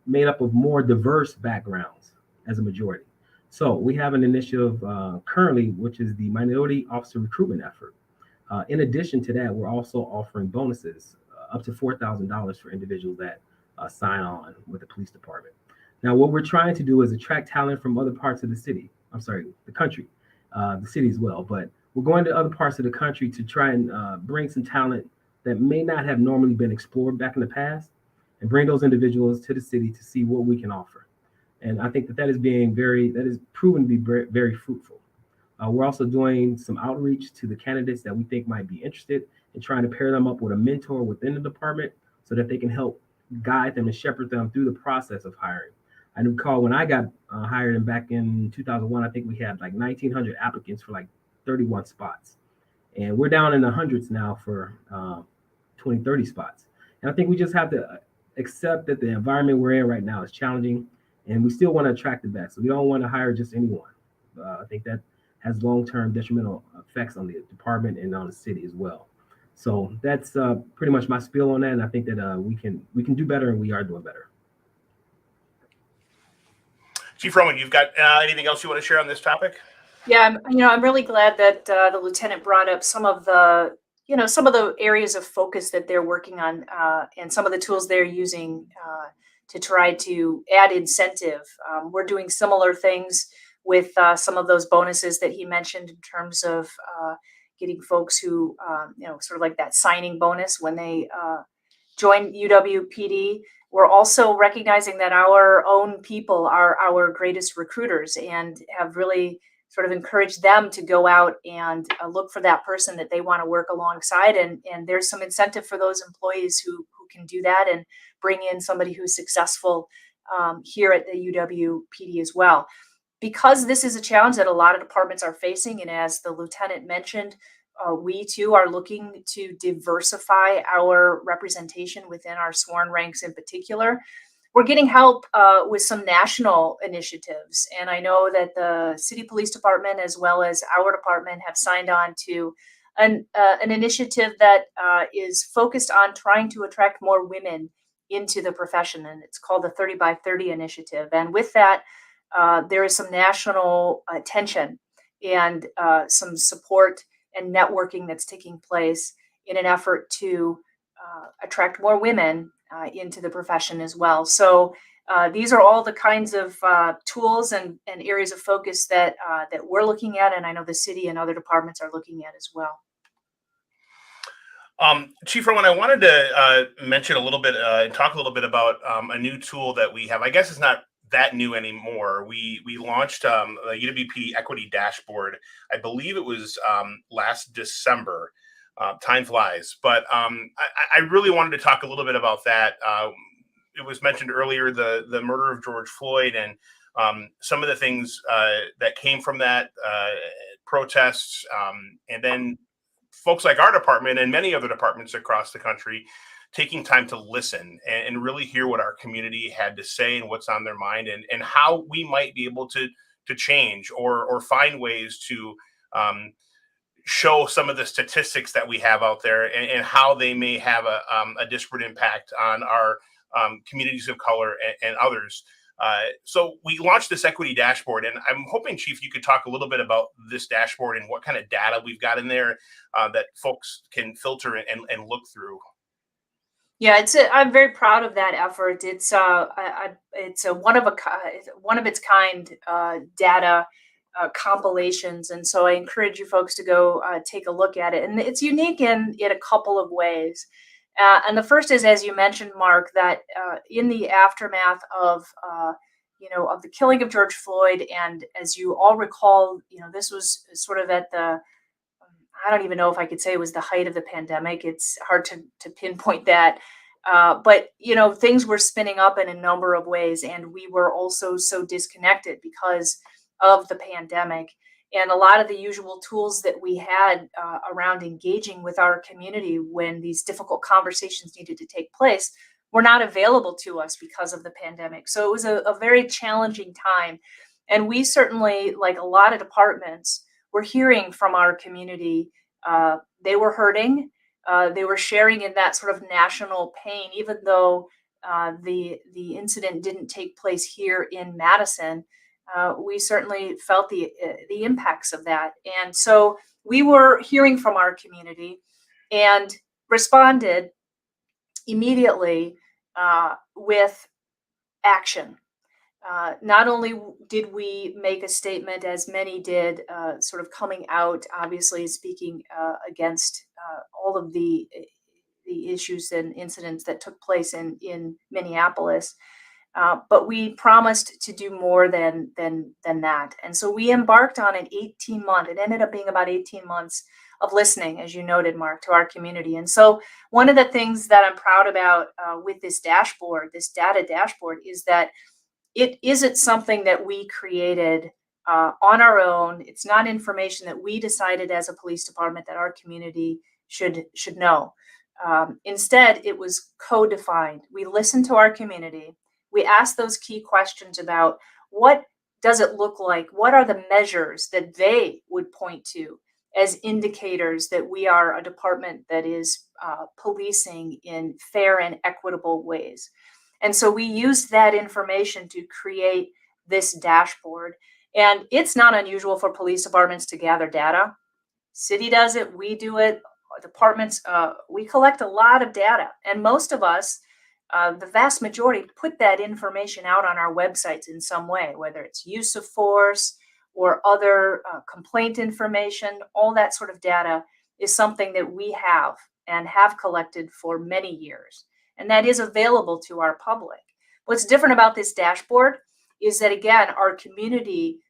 made up of more diverse backgrounds as a majority. So we have an initiative currently, which is the minority officer recruitment effort. In addition to that, we're also offering bonuses up to $4,000 for individuals that sign on with the police department. Now, what we're trying to do is attract talent from other parts of the country, the city as well. But we're going to other parts of the country to try and bring some talent that may not have normally been explored back in the past, and bring those individuals to the city to see what we can offer. And I think that is proven to be very, very fruitful. We're also doing some outreach to the candidates that we think might be interested in trying to pair them up with a mentor within the department so that they can help guide them and shepherd them through the process of hiring. I recall when I got hired and back in 2001, I think we had like 1,900 applicants for like 31 spots. And we're down in the hundreds now for 20, 30 spots. And I think we just have to accept that the environment we're in right now is challenging, and we still want to attract the best. So we don't want to hire just anyone. I think that has long-term detrimental effects on the department and on the city as well. So that's pretty much my spiel on that. And I think that we can do better, and we are doing better. Chief Roman, you've got anything else you want to share on this topic? Yeah, I'm really glad that the lieutenant brought up some of the areas of focus that they're working on, and some of the tools they're using to try to add incentive. We're doing similar things with some of those bonuses that he mentioned in terms of getting folks who, sort of like that signing bonus when they join UWPD. We're also recognizing that our own people are our greatest recruiters, and have really sort of encouraged them to go out and look for that person that they want to work alongside. And there's some incentive for those employees who can do that and bring in somebody who's successful here at the UWPD as well. Because this is a challenge that a lot of departments are facing, and as the lieutenant mentioned, we too are looking to diversify our representation within our sworn ranks in particular. We're getting help with some national initiatives. And I know that the city police department, as well as our department, have signed on to an initiative that is focused on trying to attract more women into the profession. And it's called the 30 by 30 initiative. And with that, there is some national attention and some support and networking that's taking place in an effort to attract more women into the profession as well. So these are all the kinds of tools and areas of focus that we're looking at, and I know the city and other departments are looking at as well. Chief Rowan, I wanted to mention a little bit and talk a little bit about a new tool that we have. I guess it's not that new anymore. We launched a UWP Equity Dashboard. I believe it was last December. Time flies, but I really wanted to talk a little bit about that. It was mentioned earlier, the murder of George Floyd, and some of the things that came from that, protests, and then folks like our department and many other departments across the country taking time to listen and really hear what our community had to say and what's on their mind, and how we might be able to change or find ways to show some of the statistics that we have out there, and how they may have a disparate impact on our communities of color and others. So we launched this equity dashboard, and I'm hoping, Chief, you could talk a little bit about this dashboard and what kind of data we've got in there that folks can filter and look through. Yeah, I'm very proud of that effort. It's it's a one of its kind data compilations, and so I encourage you folks to go take a look at it. And it's unique in a couple of ways. And the first is, as you mentioned, Mark, that in the aftermath of of the killing of George Floyd, and as you all recall, this was sort of at the I don't even know if I could say it was the height of the pandemic. It's hard to pinpoint that. But things were spinning up in a number of ways, and we were also so disconnected because of the pandemic. And a lot of the usual tools that we had around engaging with our community when these difficult conversations needed to take place were not available to us because of the pandemic. So it was a very challenging time. And we certainly, like a lot of departments, were hearing from our community. They were hurting. They were sharing in that sort of national pain, even though the incident didn't take place here in Madison. We certainly felt the impacts of that, and so we were hearing from our community and responded immediately with action. Not only did we make a statement, as many did, sort of coming out, obviously speaking against all of the issues and incidents that took place in Minneapolis, but we promised to do more than that. And so we embarked on an 18-month. It ended up being about 18 months of listening, as you noted, Mark, to our community. And so one of the things that I'm proud about with this dashboard, this data dashboard, is that it isn't something that we created on our own. It's not information that we decided as a police department that our community should know. Instead, it was co-defined. We listened to our community. We asked those key questions about what does it look like? What are the measures that they would point to as indicators that we are a department that is policing in fair and equitable ways? And so we used that information to create this dashboard. And it's not unusual for police departments to gather data. City does it, we do it, departments, we collect a lot of data. And most of us, the vast majority, put that information out on our websites in some way, whether it's use of force or other complaint information. All that sort of data is something that we have and have collected for many years. And that is available to our public. What's different about this dashboard is that, again, our community,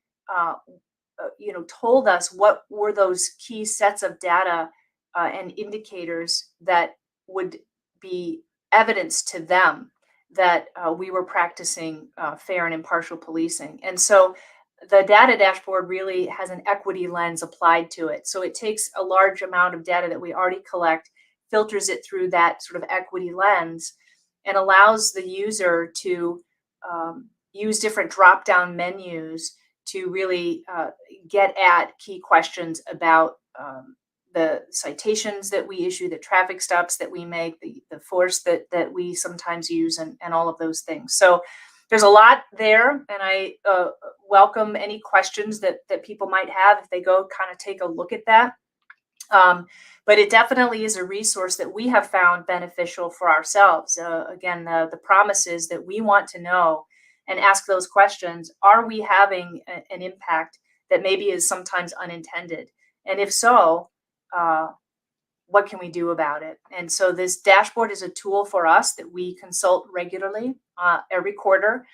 told us what were those key sets of data and indicators that would be evidence to them that we were practicing fair and impartial policing. And so the data dashboard really has an equity lens applied to it. So it takes a large amount of data that we already collect, filters it through that sort of equity lens, and allows the user to use different drop-down menus to really get at key questions about the citations that we issue, the traffic stops that we make, the force that we sometimes use, and all of those things. So there's a lot there, and I welcome any questions that people might have if they go kind of take a look at that. But it definitely is a resource that we have found beneficial for ourselves. Again, the promise is that we want to know and ask those questions. Are we having an impact that maybe is sometimes unintended? And if so, what can we do about it? And so this dashboard is a tool for us that we consult regularly every quarter,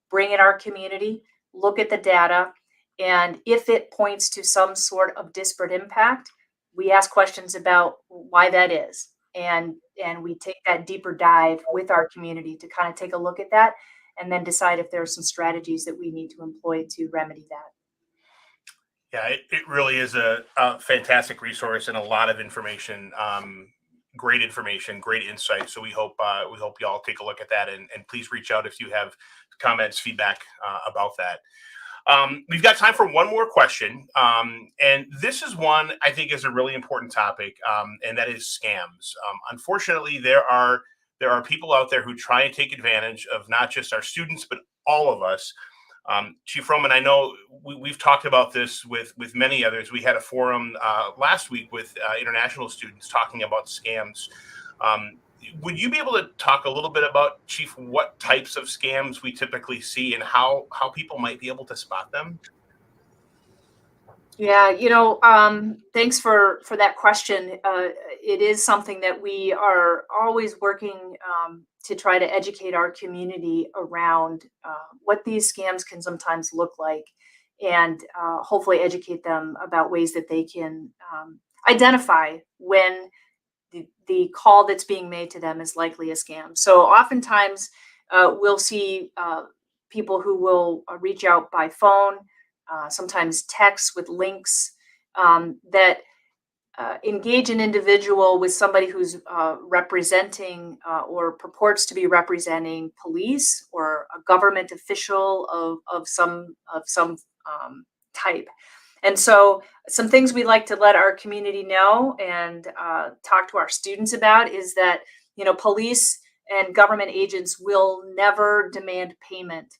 bring in our community, look at the data, and if it points to some sort of disparate impact, we ask questions about why that is. And we take that deeper dive with our community to kind of take a look at that and then decide if there are some strategies that we need to employ to remedy that. Yeah, it really is a fantastic resource and a lot of information, great information, great insight. So we hope you all take a look at that, and please reach out if you have comments, feedback about that. We've got time for one more question, and this is one I think is a really important topic, and that is scams. Unfortunately, there are people out there who try and take advantage of not just our students but all of us. Chief Roman, I know we've talked about this with many others. We had a forum last week with international students talking about scams. would you be able to talk a little bit about, Chief, what types of scams we typically see and how people might be able to spot them? Yeah, thanks for that question. It is something that we are always working to try to educate our community around what these scams can sometimes look like, and hopefully educate them about ways that they can identify when the call that's being made to them is likely a scam. So oftentimes we'll see people who will reach out by phone, sometimes text with links that engage an individual with somebody who's representing or purports to be representing police or a government official of some type. And so some things we like to let our community know and talk to our students about is that, police and government agents will never demand payment.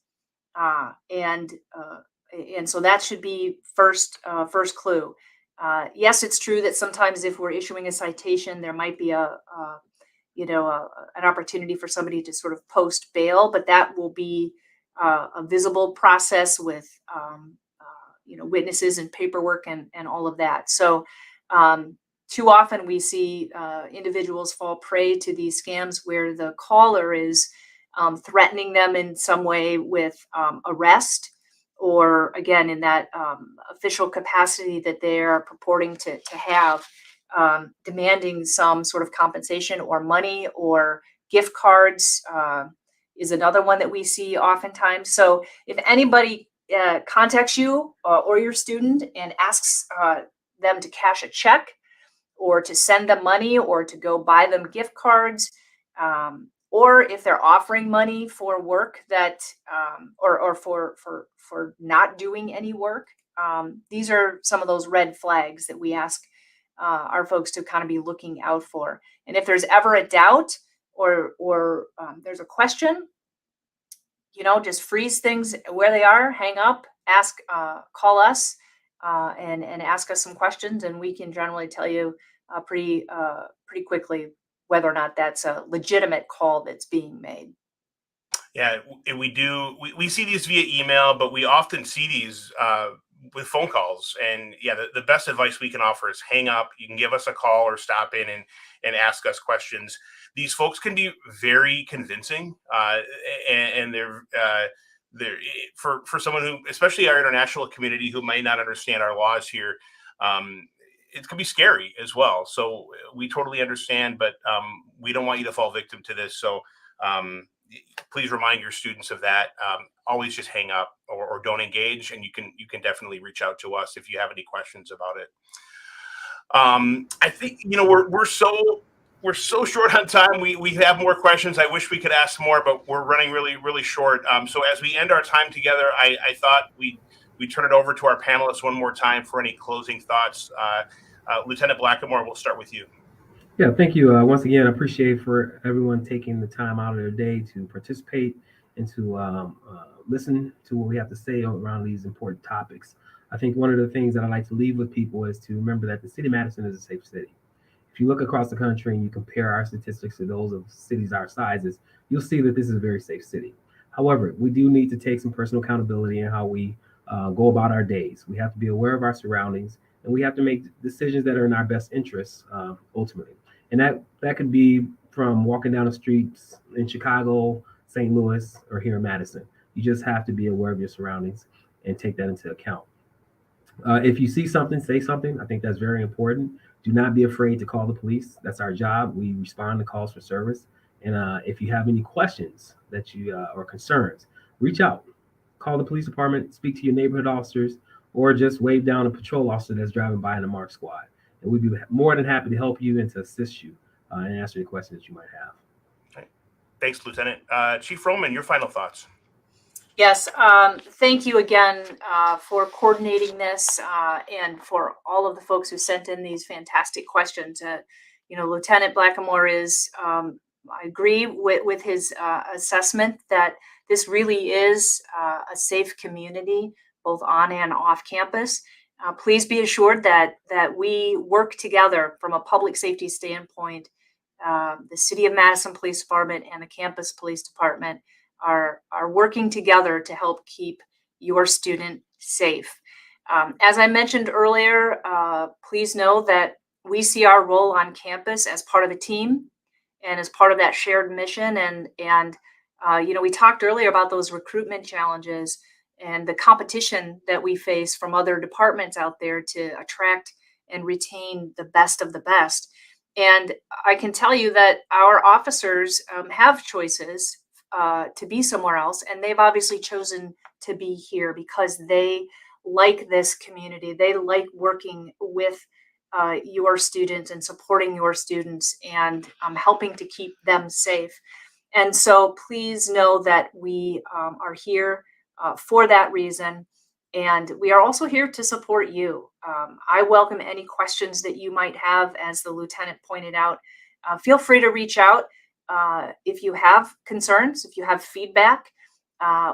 And so that should be first clue. Yes, it's true that sometimes if we're issuing a citation, there might be an opportunity for somebody to sort of post bail, but that will be a visible process with witnesses and paperwork and all of that. So too often we see individuals fall prey to these scams where the caller is threatening them in some way with arrest, or again in that official capacity that they are purporting to have, demanding some sort of compensation or money or gift cards is another one that we see oftentimes. So if anybody contacts you or your student and asks them to cash a check or to send them money or to go buy them gift cards, or if they're offering money for work that or for not doing any work, these are some of those red flags that we ask our folks to kind of be looking out for. And if there's ever a doubt or there's a question, just freeze things where they are, hang up, call us, and ask us some questions, and we can generally tell you pretty quickly whether or not that's a legitimate call that's being made. Yeah, we do. We see these via email, but we often see these with phone calls. And yeah, the best advice we can offer is hang up. You can give us a call or stop in and ask us questions. These folks can be very convincing, and they're for someone who, especially our international community, who might not understand our laws here. It can be scary as well. So we totally understand, but we don't want you to fall victim to this. So please remind your students of that. Always just hang up or don't engage, and you can definitely reach out to us if you have any questions about it. I think we're so short on time. We have more questions. I wish we could ask more, but we're running really short. So as we end our time together, I thought we turn it over to our panelists one more time for any closing thoughts. Lieutenant Blackamore, we'll start with you. Yeah, thank you. Once again, I appreciate for everyone taking the time out of their day to participate and to listen to what we have to say around these important topics. I think one of the things that I like to leave with people is to remember that the city of Madison is a safe city. If you look across the country and you compare our statistics to those of cities our sizes, you'll see that this is a very safe city. However, we do need to take some personal accountability in how we go about our days. We have to be aware of our surroundings, and we have to make decisions that are in our best interests ultimately. And that could be from walking down the streets in Chicago, St. Louis, or here in Madison. You just have to be aware of your surroundings and take that into account. If you see something, say something. I think that's very important. Do not be afraid to call the police. That's our job. We respond to calls for service. And if you have any questions that you or concerns, reach out. Call the police department, speak to your neighborhood officers, or just wave down a patrol officer that's driving by in a marked squad. And we'd be more than happy to help you and to assist you and answer the questions that you might have. Okay. Thanks, Lieutenant. Chief Roman, your final thoughts. Yes, thank you again for coordinating this and for all of the folks who sent in these fantastic questions. Lieutenant Blackamore is, I agree with his assessment that this really is a safe community, both on and off campus. Please be assured that we work together from a public safety standpoint the City of Madison Police Department and the campus police department are working together to help keep your student safe. As I mentioned earlier, please know that we see our role on campus as part of a team and as part of that shared mission. And we talked earlier about those recruitment challenges and the competition that we face from other departments out there to attract and retain the best of the best. And I can tell you that our officers have choices to be somewhere else, and they've obviously chosen to be here because they like this community. They like working with your students and supporting your students and helping to keep them safe. And so please know that we are here for that reason. And we are also here to support you. I welcome any questions that you might have, as the lieutenant pointed out. Feel free to reach out if you have concerns, if you have feedback,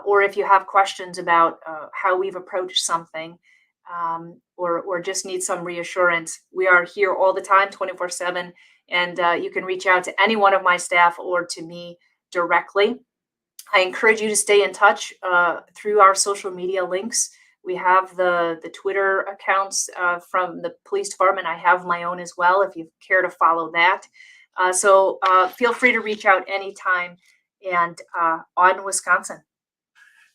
or if you have questions about how we've approached something, or just need some reassurance. We are here all the time, 24/7, and you can reach out to any one of my staff or to me directly. I encourage you to stay in touch through our social media links. We have the Twitter accounts from the police department. I have my own as well, if you care to follow that. So feel free to reach out anytime. And on Wisconsin.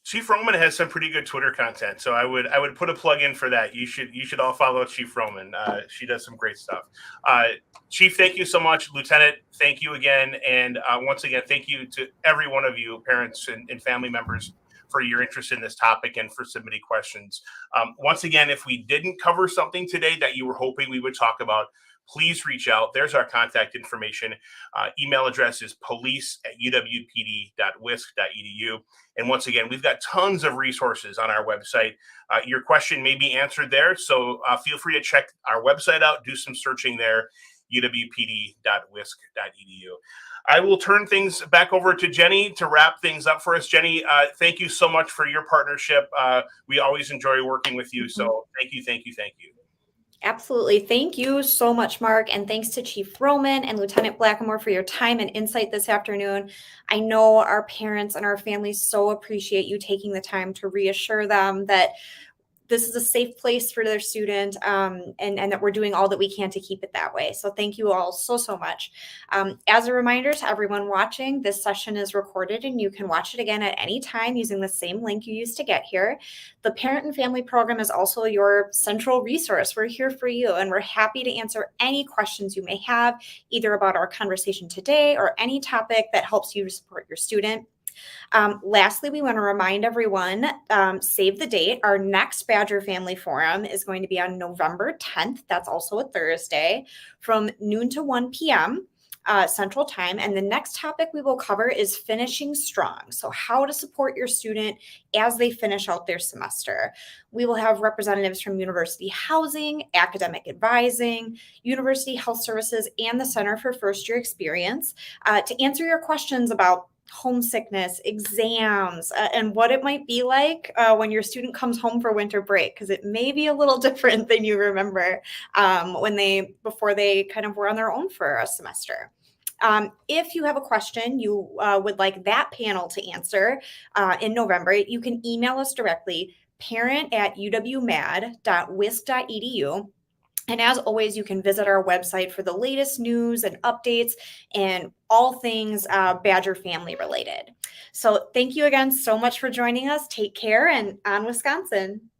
Chief Roman has some pretty good Twitter content, so I would put a plug in for that. You should all follow Chief Roman. She does some great stuff. Chief, thank you so much. Lieutenant, thank you again, and once again, thank you to every one of you, parents and family members, for your interest in this topic and for submitting questions. Once again, if we didn't cover something today that you were hoping we would talk about, please reach out. There's our contact information. Email address is police@uwpd.wisc.edu. And once again, we've got tons of resources on our website. Your question may be answered there, so feel free to check our website out, do some searching there, uwpd.wisc.edu. I will turn things back over to Jenny to wrap things up for us. Jenny, thank you so much for your partnership. We always enjoy working with you, so thank you. Absolutely. Thank you so much, Mark. And thanks to Chief Roman and Lieutenant Blackamore for your time and insight this afternoon. I know our parents and our families so appreciate you taking the time to reassure them that this is a safe place for their student, and that we're doing all that we can to keep it that way. So thank you all so much. As a reminder to everyone watching, this session is recorded and you can watch it again at any time using the same link you used to get here. The Parent and Family Program is also your central resource. We're here for you, and we're happy to answer any questions you may have, either about our conversation today or any topic that helps you to support your student. Lastly, we want to remind everyone, save the date. Our next Badger Family Forum is going to be on November 10th. That's also a Thursday, from noon to 1 p.m. Central Time. And the next topic we will cover is finishing strong. So how to support your student as they finish out their semester. We will have representatives from University Housing, Academic Advising, University Health Services, and the Center for First Year Experience to answer your questions about homesickness, exams, and what it might be like when your student comes home for winter break, because it may be a little different than you remember before they kind of were on their own for a semester. If you have a question you would like that panel to answer in November, you can email us directly, parent@uwmad.wisc.edu. And as always, you can visit our website for the latest news and updates and all things Badger family related. So thank you again so much for joining us. Take care, and on Wisconsin.